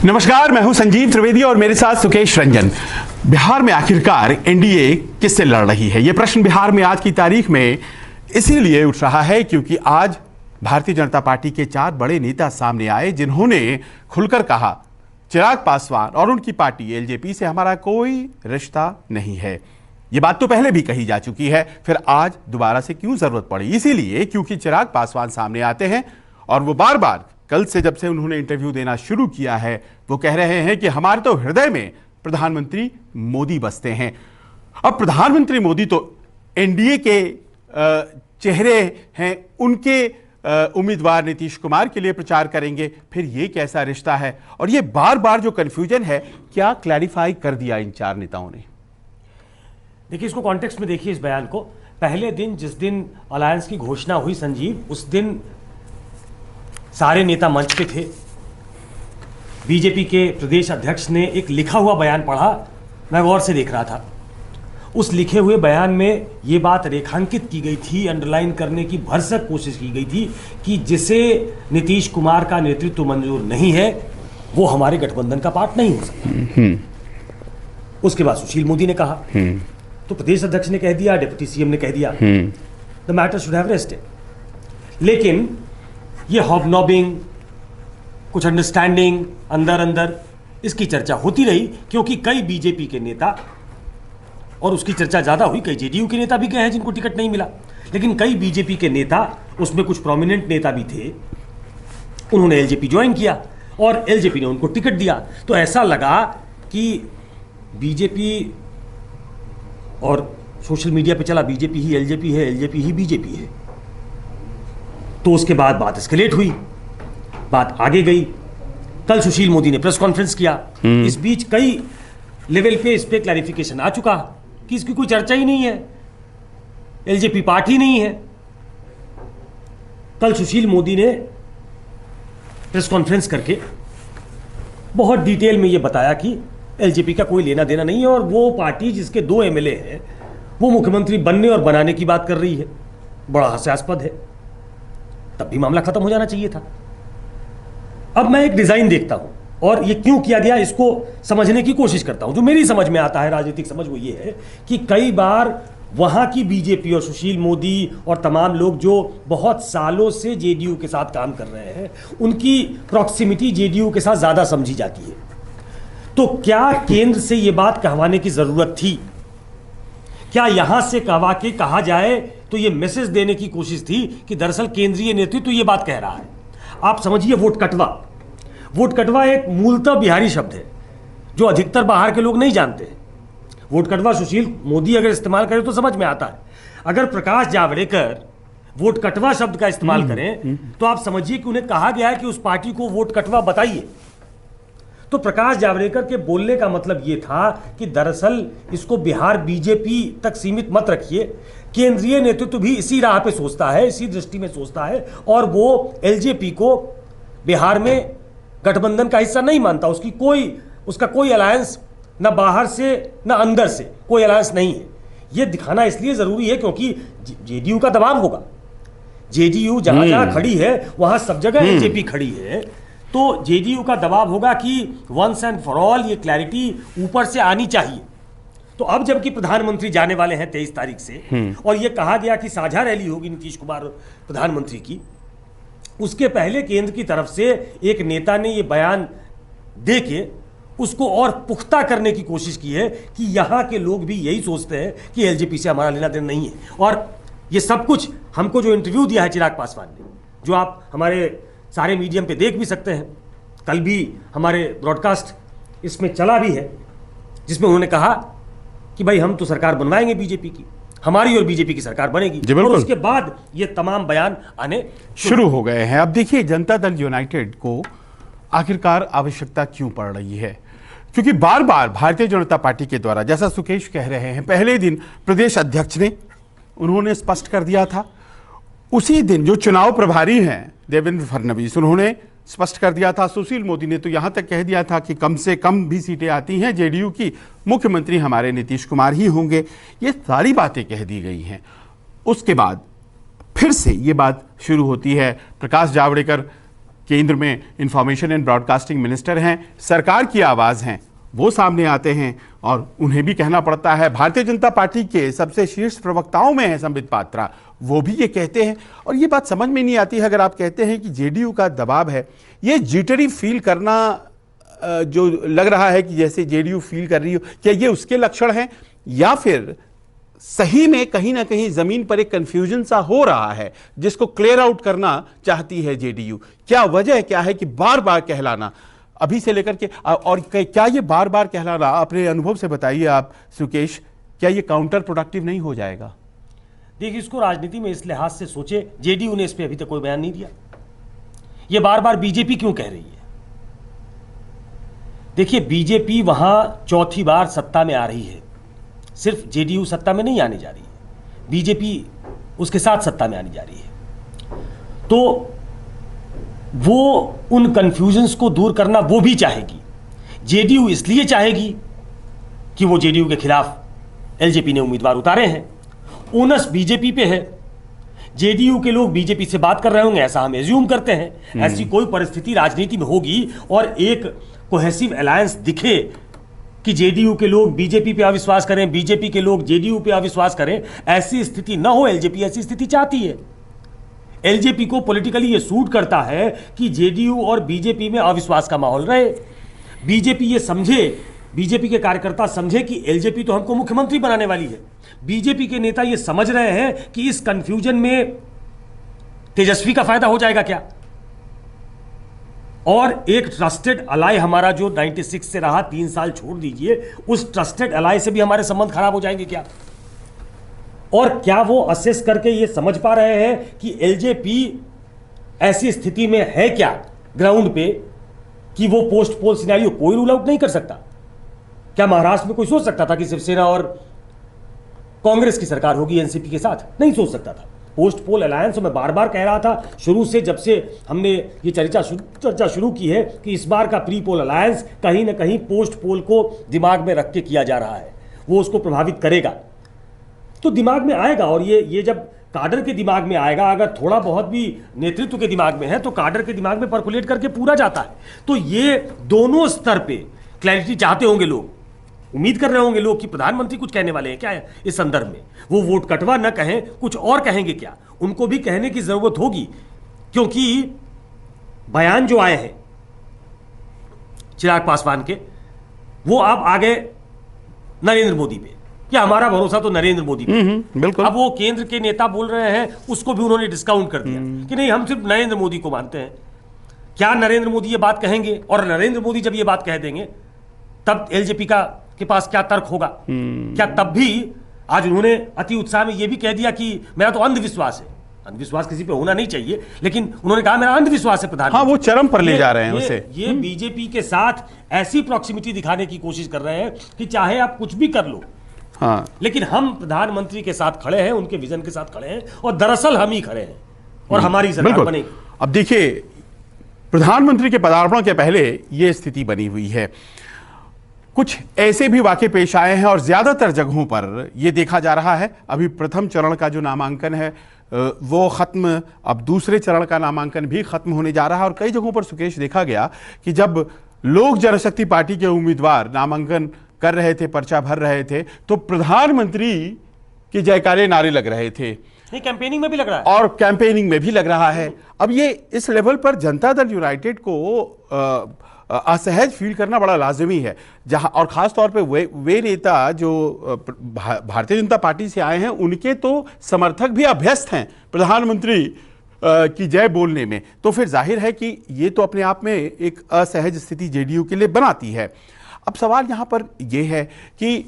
नमस्कार, मैं हूं संजीव त्रिवेदी और मेरे साथ सुकेश रंजन। बिहार में आखिरकार एनडीए किससे लड़ रही है? यह प्रश्न बिहार में आज की तारीख में इसीलिए उठ रहा है क्योंकि आज भारतीय जनता पार्टी के 4 बड़े नेता सामने आए जिन्होंने खुलकर कहा चिराग पासवान और उनकी पार्टी एलजेपी से हमारा कोई रिश्ता नहीं है। यह बात तो पहले भी कही जा चुकी है, फिर आज दोबारा से क्यों जरूरत पड़ी? इसीलिए क्योंकि चिराग पासवान सामने आते हैं और वो बार बार कल से जब से उन्होंने इंटरव्यू देना शुरू किया है वो कह रहे हैं कि हमारे तो हृदय में प्रधानमंत्री मोदी बसते हैं। अब प्रधानमंत्री मोदी तो एनडीए के चेहरे हैं, उनके उम्मीदवार नीतीश कुमार के लिए प्रचार करेंगे, फिर ये कैसा रिश्ता है? और ये बार बार जो कंफ्यूजन है, क्या क्लैरिफाई कर दिया इन 4 नेताओं ने? देखिए, इसको कॉन्टेक्स्ट में देखिए। इस बयान को पहले दिन जिस दिन अलायंस की घोषणा हुई संजीव, उस दिन सारे नेता मंच पे थे। बीजेपी के प्रदेश अध्यक्ष ने एक लिखा हुआ बयान पढ़ा, मैं गौर से देख रहा था। उस लिखे हुए बयान में ये बात रेखांकित की गई थी, अंडरलाइन करने की भरसक कोशिश की गई थी कि जिसे नीतीश कुमार का नेतृत्व मंजूर नहीं है वो हमारे गठबंधन का पार्ट नहीं हो सकता। उसके बाद सुशील मोदी ने कहा, तो प्रदेश अध्यक्ष ने कह दिया, डिप्टी सीएम ने कह दिया, the matter should have rested. लेकिन ये हॉबनॉबिंग, कुछ अंडरस्टैंडिंग अंदर अंदर, इसकी चर्चा होती रही क्योंकि कई बीजेपी के नेता, और उसकी चर्चा ज्यादा हुई, कई जेडीयू के नेता भी गए हैं जिनको टिकट नहीं मिला, लेकिन कई बीजेपी के नेता, उसमें कुछ प्रोमिनेंट नेता भी थे, उन्होंने एलजेपी ज्वाइन किया और एलजेपी ने उनको टिकट दिया। तो ऐसा लगा कि बीजेपी, और सोशल मीडिया पे चला बीजेपी ही एलजेपी है, एलजेपी ही बीजेपी है। तो उसके बाद बात एस्केलेट हुई, बात आगे गई। कल सुशील मोदी ने प्रेस कॉन्फ्रेंस किया। इस बीच कई लेवल पे इस पे क्लैरिफिकेशन आ चुका कि इसकी कोई चर्चा ही नहीं है, एलजेपी पार्टी नहीं है। कल सुशील मोदी ने प्रेस कॉन्फ्रेंस करके बहुत डिटेल में यह बताया कि एलजेपी का कोई लेना देना नहीं है और वो पार्टी जिसके 2 एमएलए हैं वो मुख्यमंत्री बनने और बनाने की बात कर रही है। बड़ा हास्यास्पद है। तब भी मामला खत्म हो जाना चाहिए था। अब मैं एक डिजाइन देखता हूं और ये क्यों किया गया इसको समझने की कोशिश करता हूं। जो मेरी समझ में आता है, राजनीतिक समझ, वो ये है कि कई बार वहां की बीजेपी और सुशील मोदी और तमाम लोग जो बहुत सालों से जेडीयू के साथ काम कर रहे हैं, उनकी प्रॉक्सिमिटी जेडीयू के साथ ज्यादा समझी जाती है। तो क्या केंद्र से यह बात कहवाने की जरूरत थी? क्या यहां से कहवा के कहा जाए तो यह मैसेज देने की कोशिश थी कि दरअसल केंद्रीय नेतृत्व यह बात कह रहा है? आप समझिए, वोट कटवा। वोट कटवा एक मूलतः बिहारी शब्द है जो अधिकतर बाहर के लोग नहीं जानते हैं। वोट कटवा सुशील मोदी अगर इस्तेमाल करें तो समझ में आता है। अगर प्रकाश जावड़ेकर वोट कटवा शब्द का इस्तेमाल करें तो आप समझिए कि उन्हें कहा गया है कि उस पार्टी को वोट कटवा बताइए। तो प्रकाश जावड़ेकर के बोलने का मतलब यह था कि दरअसल इसको बिहार बीजेपी तक सीमित मत रखिए, केंद्रीय नेतृत्व भी इसी राह पे सोचता है, इसी दृष्टि में सोचता है और वो एलजेपी को बिहार में गठबंधन का हिस्सा नहीं मानता। उसका कोई अलायंस न बाहर से न अंदर से कोई अलायंस नहीं है। यह दिखाना इसलिए जरूरी है क्योंकि जेडीयू का दबाव होगा। जेडीयू जहां जहां खड़ी है वहां सब जगह एलजेपी खड़ी है, तो जेडीयू का दबाव होगा कि वंस एंड फॉर ऑल ये क्लैरिटी ऊपर से आनी चाहिए। तो अब जबकि प्रधानमंत्री जाने वाले हैं 23 तारीख से और यह कहा गया कि साझा रैली होगी नीतीश कुमार प्रधानमंत्री की, उसके पहले केंद्र की तरफ से एक नेता ने यह बयान दे के उसको और पुख्ता करने की कोशिश की है कि यहां के लोग भी यही सोचते हैं कि एलजेपी से हमारा लेना देना नहीं है। और यह सब कुछ हमको जो इंटरव्यू दिया है चिराग पासवान ने, जो आप हमारे सारे मीडियम पे देख भी सकते हैं, कल भी हमारे ब्रॉडकास्ट इसमें चला भी है, जिसमें उन्होंने कहा कि भाई हम तो सरकार बनवाएंगे बीजेपी की, हमारी और बीजेपी की सरकार बनेगी। और उसके बाद ये तमाम बयान आने शुरू हो गए हैं। अब देखिए, जनता दल यूनाइटेड को आखिरकार आवश्यकता क्यों पड़ रही है? क्योंकि बार बार भारतीय जनता पार्टी के द्वारा, जैसा सुकेश कह रहे हैं, पहले दिन प्रदेश अध्यक्ष ने उन्होंने स्पष्ट कर दिया था, उसी दिन जो चुनाव प्रभारी हैं देवेंद्र फडणवीस, उन्होंने स्पष्ट कर दिया था। सुशील मोदी ने तो यहां तक कह दिया था कि कम से कम भी सीटें आती हैं जेडीयू की, मुख्यमंत्री हमारे नीतीश कुमार ही होंगे। ये सारी बातें कह दी गई हैं। उसके बाद फिर से ये बात शुरू होती है। प्रकाश जावड़ेकर केंद्र में इंफॉर्मेशन एंड ब्रॉडकास्टिंग मिनिस्टर हैं, सरकार की आवाज़ हैं, वो सामने आते हैं और उन्हें भी कहना पड़ता है। भारतीय जनता पार्टी के सबसे शीर्ष प्रवक्ताओं में है संबित पात्रा, वो भी ये कहते हैं। और ये बात समझ में नहीं आती है, अगर आप कहते हैं कि जेडीयू का दबाव है, ये जिटरी फील करना जो लग रहा है कि जैसे जेडीयू फील कर रही हो, क्या ये उसके लक्षण हैं या फिर सही में कहीं ना कहीं जमीन पर एक कंफ्यूजन सा हो रहा है जिसको क्लियर आउट करना चाहती है जेडीयू? क्या वजह क्या है कि बार बार कहलाना अभी से लेकर के, और क्या ये बार बार कहलाना, अपने अनुभव से बताइए आप सुकेश, क्या ये काउंटर प्रोडक्टिव नहीं हो जाएगा? देखिए, इसको राजनीति में इस लिहाज से सोचे, जेडीयू ने इस पर अभी तक कोई बयान नहीं दिया। ये बार बार बीजेपी क्यों कह रही है? देखिए, बीजेपी वहां चौथी बार सत्ता में आ रही है, सिर्फ जेडीयू सत्ता में नहीं आने जा रही है, बीजेपी उसके साथ सत्ता में आने जा रही है। तो वो उन कंफ्यूजन्स को दूर करना वो भी चाहेगी। जेडीयू इसलिए चाहेगी कि वो जेडीयू के खिलाफ एलजेपी ने उम्मीदवार उतारे हैं, ओनस बीजेपी पे है। जेडीयू के लोग बीजेपी से बात कर रहे होंगे, ऐसा हम एज्यूम करते हैं। ऐसी कोई परिस्थिति राजनीति में होगी और एक कोहेसिव अलायंस दिखे कि जेडीयू के लोग बीजेपी पे अविश्वास करें, बीजेपी के लोग जेडीयू पे अविश्वास करें, ऐसी स्थिति ना हो। एलजेपी ऐसी स्थिति चाहती है। एलजेपी को पॉलिटिकली ये सूट करता है कि जेडीयू और बीजेपी में अविश्वास का माहौल रहे। बीजेपी ये समझे, बीजेपी के कार्यकर्ता समझे कि एलजेपी तो हमको मुख्यमंत्री बनाने वाली है। बीजेपी के नेता ये समझ रहे हैं कि इस कंफ्यूजन में तेजस्वी का फायदा हो जाएगा क्या, और एक ट्रस्टेड अलाई हमारा जो 96 से रहा, 3 साल छोड़ दीजिए, उस ट्रस्टेड अलाई से भी हमारे संबंध खराब हो जाएंगे क्या? और क्या वो असेस करके ये समझ पा रहे हैं कि एलजेपी ऐसी स्थिति में है क्या ग्राउंड पे कि वो पोस्ट पोल सिनेरियो कोई रूल आउट नहीं कर सकता? क्या महाराष्ट्र में कोई सोच सकता था कि शिवसेना और कांग्रेस की सरकार होगी एनसीपी के साथ? नहीं सोच सकता था। पोस्ट पोल अलायंस, मैं बार बार कह रहा था शुरू से, जब से हमने ये चर्चा शुरू की है कि इस बार का प्री पोल अलायंस कहीं ना कहीं पोस्ट पोल को दिमाग में रख के किया जा रहा है, वो उसको प्रभावित करेगा। तो दिमाग में आएगा, और ये जब काडर के दिमाग में आएगा, अगर थोड़ा बहुत भी नेतृत्व के दिमाग में है तो काडर के दिमाग में परकुलेट करके पूरा जाता है। तो ये दोनों स्तर पे क्लैरिटी चाहते होंगे लोग, उम्मीद कर रहे होंगे लोग कि प्रधानमंत्री कुछ कहने वाले हैं क्या है इस संदर्भ में। वो वोट कटवा न कहें, कुछ और कहेंगे क्या, उनको भी कहने की जरूरत होगी, क्योंकि बयान जो आए हैं चिराग पासवान के, वो अब आ गए नरेंद्र मोदी पे, कि हमारा भरोसा तो नरेंद्र मोदी पे। बिल्कुल। अब वो केंद्र के नेता बोल रहे हैं, उसको भी उन्होंने डिस्काउंट कर दिया कि नहीं, हम सिर्फ नरेंद्र मोदी को मानते हैं। क्या नरेंद्र मोदी ये बात कहेंगे? और नरेंद्र मोदी जब ये बात कह देंगे तब एलजेपी के पास क्या तर्क होगा? क्या तब भी आज उन्होंने अति उत्साह में यह भी कह दिया कि मेरा तो अंधविश्वास है। अंधविश्वास किसी पे होना नहीं चाहिए, लेकिन उन्होंने कहा मेरा अंधविश्वास है प्रधानमंत्री। हाँ, वो चरम पर ले जा रहे हैं उसे। ये बीजेपी के साथ ऐसी प्रॉक्सिमिटी दिखाने की कोशिश कर रहे हैं कि चाहे आप कुछ भी कर लो, हाँ, लेकिन हम प्रधानमंत्री के साथ खड़े हैं, उनके विजन के साथ खड़े हैं, और दरअसल हम ही खड़े हैं और हमारी सरकार बनेगी। अब देखिए, प्रधानमंत्री के पदार्पण के पहले ये स्थिति बनी हुई है। कुछ ऐसे भी वाकये पेश आए हैं और ज्यादातर जगहों पर यह देखा जा रहा है, अभी प्रथम चरण का जो नामांकन है वो खत्म, अब दूसरे चरण का नामांकन भी खत्म होने जा रहा है। और कई जगहों पर सुकेश देखा गया कि जब लोक जनशक्ति पार्टी के उम्मीदवार नामांकन कर रहे थे, पर्चा भर रहे थे, तो प्रधानमंत्री के जयकारे नारे लग रहे थे। कैंपेनिंग में भी लग रहा है, और कैंपेनिंग में भी लग रहा है। अब ये इस लेवल पर जनता दल यूनाइटेड को असहज फील करना बड़ा लाजमी है, जहां और खास तौर पे वे नेता जो भारतीय जनता पार्टी से आए हैं, उनके तो समर्थक भी अभ्यस्त हैं प्रधानमंत्री की जय बोलने में। तो फिर जाहिर है कि ये तो अपने आप में एक असहज स्थिति जेडीयू के लिए बनाती है। अब सवाल यहां पर यह है कि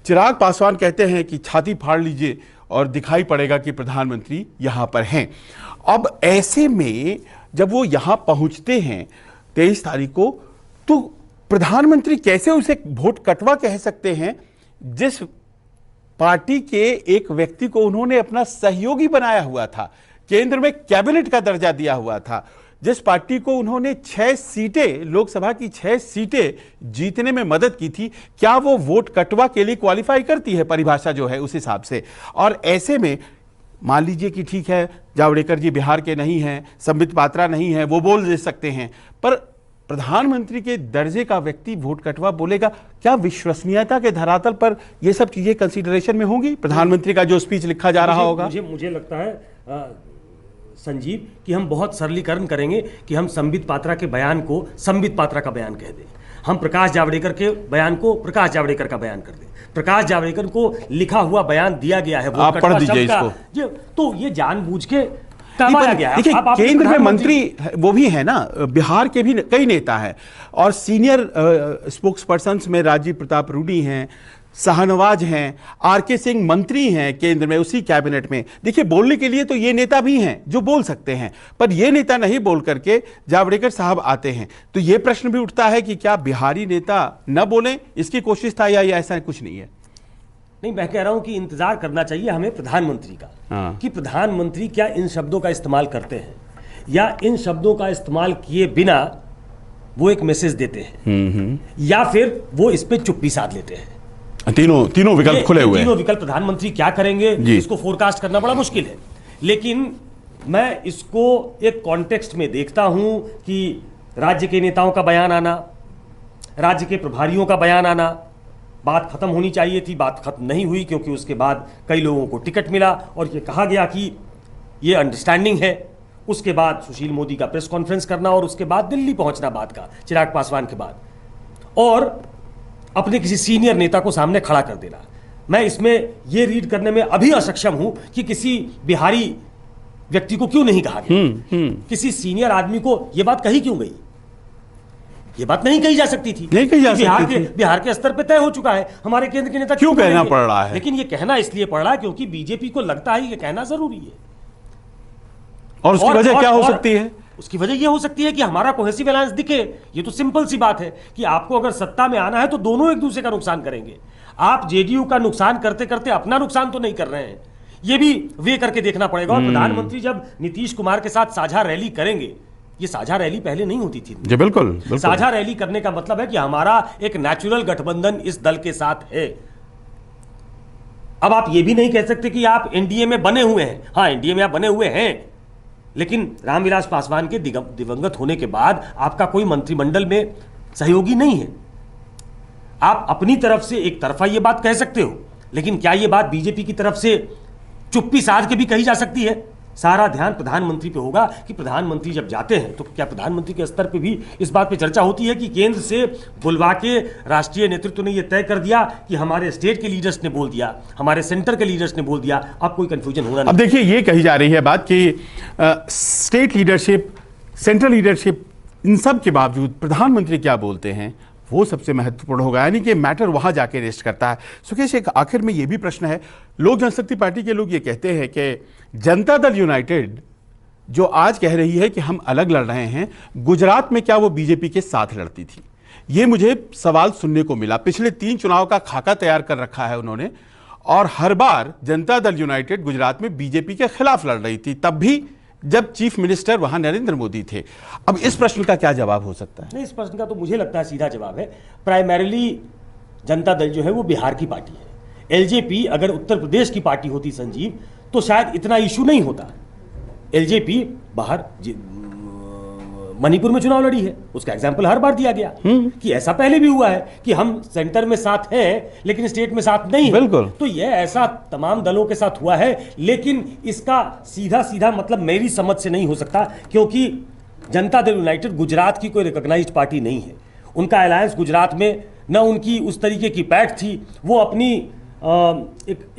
चिराग पासवान कहते हैं कि छाती फाड़ लीजिए और दिखाई पड़ेगा कि प्रधानमंत्री यहां पर हैं। अब ऐसे में जब वो यहां पहुंचते हैं 23 तारीख को, तो प्रधानमंत्री कैसे उसे वोट कटवा कह सकते हैं जिस पार्टी के एक व्यक्ति को उन्होंने अपना सहयोगी बनाया हुआ था, केंद्र में कैबिनेट का दर्जा दिया हुआ था, जिस पार्टी को उन्होंने 6 सीटें, लोकसभा की 6 सीटें जीतने में मदद की थी, क्या वो वोट कटवा के लिए क्वालिफाई करती है? परिभाषा जो है उस हिसाब से। और ऐसे में मान लीजिए कि ठीक है, जावड़ेकर जी बिहार के नहीं हैं, संबित पात्रा नहीं है, वो बोल दे सकते हैं, पर प्रधानमंत्री के दर्जे का व्यक्ति वोट कटवा बोलेगा, क्या विश्वसनीयता के धरातल पर ये सब चीजें कंसीडरेशन में होंगी? प्रधानमंत्री का जो स्पीच लिखा जा रहा होगा। मुझे लगता है संजीव कि हम बहुत सरलीकरण करेंगे कि हम संबित पात्रा के बयान को संबित पात्रा का बयान कह दें, हम प्रकाश जावड़ेकर के बयान को प्रकाश जावड़ेकर का बयान कर दें। प्रकाश जावड़ेकर को लिखा हुआ बयान दिया गया है, आप पढ़ दीजिए इसको। तो ये जानबूझ के करवाया गया है। देखिए, केंद्र में मंत्री वो भी है ना, बिहार के भी कई नेता हैं, और सीनियर स्पोक्स पर्सन में राजीव प्रताप रूडी हैं, शाहनवाज हैं, आरके सिंह मंत्री हैं केंद्र में, उसी कैबिनेट में। देखिए, बोलने के लिए तो ये नेता भी हैं जो बोल सकते हैं, पर ये नेता नहीं बोल करके जावड़ेकर साहब आते हैं। तो ये प्रश्न भी उठता है कि क्या बिहारी नेता न बोलें, इसकी कोशिश था, या ये ऐसा कुछ नहीं है? नहीं, मैं कह रहा हूं कि इंतजार करना चाहिए हमें प्रधानमंत्री का। हाँ। कि प्रधानमंत्री क्या इन शब्दों का इस्तेमाल करते हैं, या इन शब्दों का इस्तेमाल किए बिना वो एक मैसेज देते हैं, या फिर वो इस पे चुप्पी साध लेते हैं। तीनों विकल्प खुले हुए हैं। तीनों विकल्प प्रधानमंत्री क्या करेंगे इसको फोरकास्ट करना बड़ा मुश्किल है, लेकिन मैं इसको एक कॉन्टेक्स्ट में देखता हूं कि राज्य के नेताओं का बयान आना, राज्य के प्रभारियों का बयान आना, बात खत्म होनी चाहिए थी, बात खत्म नहीं हुई, क्योंकि उसके बाद कई लोगों को टिकट मिला और ये कहा गया कि ये अंडरस्टैंडिंग है। उसके बाद सुशील मोदी का प्रेस कॉन्फ्रेंस करना, और उसके बाद दिल्ली पहुंचना बात का, चिराग पासवान के बाद, और अपने किसी सीनियर नेता को सामने खड़ा कर देना। मैं इसमें यह रीड करने में अभी असक्षम हूं कि किसी बिहारी व्यक्ति को क्यों नहीं कहा गया, किसी सीनियर आदमी को यह बात कही क्यों गई। यह बात नहीं कही जा सकती थी, नहीं कही जा सकती थी। बिहार के स्तर पे तय हो चुका है, हमारे केंद्र के नेता क्यों कहना पड़ रहा है। लेकिन यह कहना इसलिए पड़ रहा है क्योंकि बीजेपी को लगता है यह कहना जरूरी है। और उसकी वजह क्या हो सकती है? उसकी वजह यह हो सकती है कि हमारा कोहेसिव अलायंस दिखे। ये तो सिंपल सी बात है कि आपको अगर सत्ता में आना है तो दोनों एक दूसरे का नुकसान करेंगे। आप जेडीयू का नुकसान करते करते अपना नुकसान तो नहीं कर रहे हैं, ये भी वे करके देखना पड़ेगा। और प्रधानमंत्री जब नीतीश कुमार के साथ साझा रैली करेंगे, ये साझा रैली पहले नहीं होती थी जी, बिल्कुल। साझा रैली करने का मतलब है कि हमारा एक नेचुरल गठबंधन इस दल के साथ है। अब आप ये भी नहीं कह सकते कि आप एनडीए में बने हुए हैं। हाँ, एनडीए में आप बने हुए हैं, लेकिन रामविलास पासवान के दिवंगत होने के बाद आपका कोई मंत्रिमंडल में सहयोगी नहीं है। आप अपनी तरफ से एक तरफा ये बात कह सकते हो, लेकिन क्या ये बात बीजेपी की तरफ से चुप्पी साध के भी कही जा सकती है? सारा ध्यान प्रधानमंत्री पे होगा कि प्रधानमंत्री जब जाते हैं तो क्या प्रधानमंत्री के स्तर पे भी इस बात पे चर्चा होती है कि केंद्र से बुलवा के राष्ट्रीय नेतृत्व ने यह तय कर दिया कि हमारे स्टेट के लीडर्स ने बोल दिया, हमारे सेंटर के लीडर्स ने बोल दिया, अब कोई कंफ्यूजन होना नहीं। अब देखिए, ये कही जा रही है बात कि स्टेट लीडरशिप, सेंट्रल लीडरशिप, इन सब के बावजूद प्रधानमंत्री क्या बोलते हैं वो सबसे महत्वपूर्ण होगा, यानी कि मैटर वहां जाके रेस्ट करता है। सुकेश, एक आखिर में ये भी प्रश्न है, लोक जनशक्ति पार्टी के लोग ये कहते हैं कि जनता दल यूनाइटेड जो आज कह रही है कि हम अलग लड़ रहे हैं, गुजरात में क्या वो बीजेपी के साथ लड़ती थी? ये मुझे सवाल सुनने को मिला। पिछले 3 चुनाव का खाका तैयार कर रखा है उन्होंने, और हर बार जनता दल यूनाइटेड गुजरात में बीजेपी के खिलाफ लड़ रही थी, तब भी जब चीफ मिनिस्टर वहां नरेंद्र मोदी थे। अब इस प्रश्न का क्या जवाब हो सकता है? नहीं, इस प्रश्न का तो मुझे लगता है सीधा जवाब है, प्राइमरीली जनता दल जो है वो बिहार की पार्टी है। एलजेपी अगर उत्तर प्रदेश की पार्टी होती संजीव, तो शायद इतना इशू नहीं होता। एलजेपी बाहर मणिपुर में चुनाव लड़ी है, उसका एग्जाम्पल हर बार दिया गया कि ऐसा पहले भी हुआ है कि हम सेंटर में साथ हैं लेकिन स्टेट में साथ नहीं है। बिल्कुल। तो यह ऐसा तमाम दलों के साथ हुआ है, लेकिन इसका सीधा सीधा मतलब मेरी समझ से नहीं हो सकता, क्योंकि जनता दल यूनाइटेड गुजरात की कोई रिकॉग्नाइज्ड पार्टी नहीं है। उनका अलायंस गुजरात में न उनकी उस तरीके की पैठ थी, वो अपनी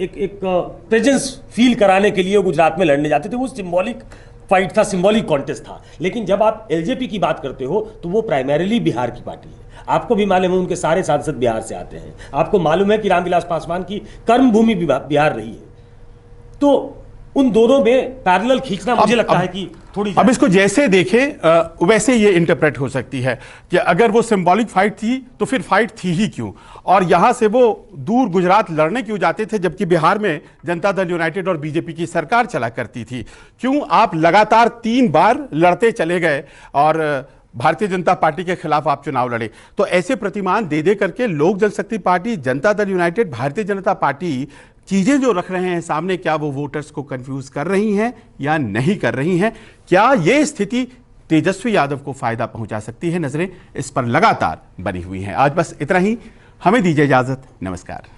एक प्रेजेंस फील कराने के लिए गुजरात में लड़ने जाते थे। वो सिंबॉलिक फाइट था, सिंबॉलिक कॉन्टेस्ट था। लेकिन जब आप एलजेपी की बात करते हो तो वो प्राइमरीली बिहार की पार्टी है। आपको भी मालूम है उनके सारे सांसद बिहार से आते हैं। आपको मालूम है कि रामविलास पासवान की कर्मभूमि बिहार रही है। तो उन दोनों में पैरेलल खींचना मुझे लगता है कि थोड़ी, अब इसको जैसे देखें वैसे ये इंटरप्रेट हो सकती है कि अगर वो सिंबॉलिक फाइट थी तो फिर फाइट थी ही क्यों, और यहां से वो दूर गुजरात लड़ने क्यों जाते थे जबकि बिहार में जनता दल यूनाइटेड और बीजेपी की सरकार चला करती थी? क्यों आप लगातार 3 बार लड़ते चले गए और भारतीय जनता पार्टी के खिलाफ आप चुनाव लड़े? तो ऐसे प्रतिमान दे दे करके लोक जनशक्ति party, Janata Dal United, Bharatiya Janata party चीजें जो रख रहे हैं सामने, क्या वो वोटर्स को कंफ्यूज कर रही हैं या नहीं कर रही हैं? क्या ये स्थिति तेजस्वी यादव को फायदा पहुंचा सकती है? नजरें इस पर लगातार बनी हुई हैं। आज बस इतना ही, हमें दीजिए इजाजत, नमस्कार।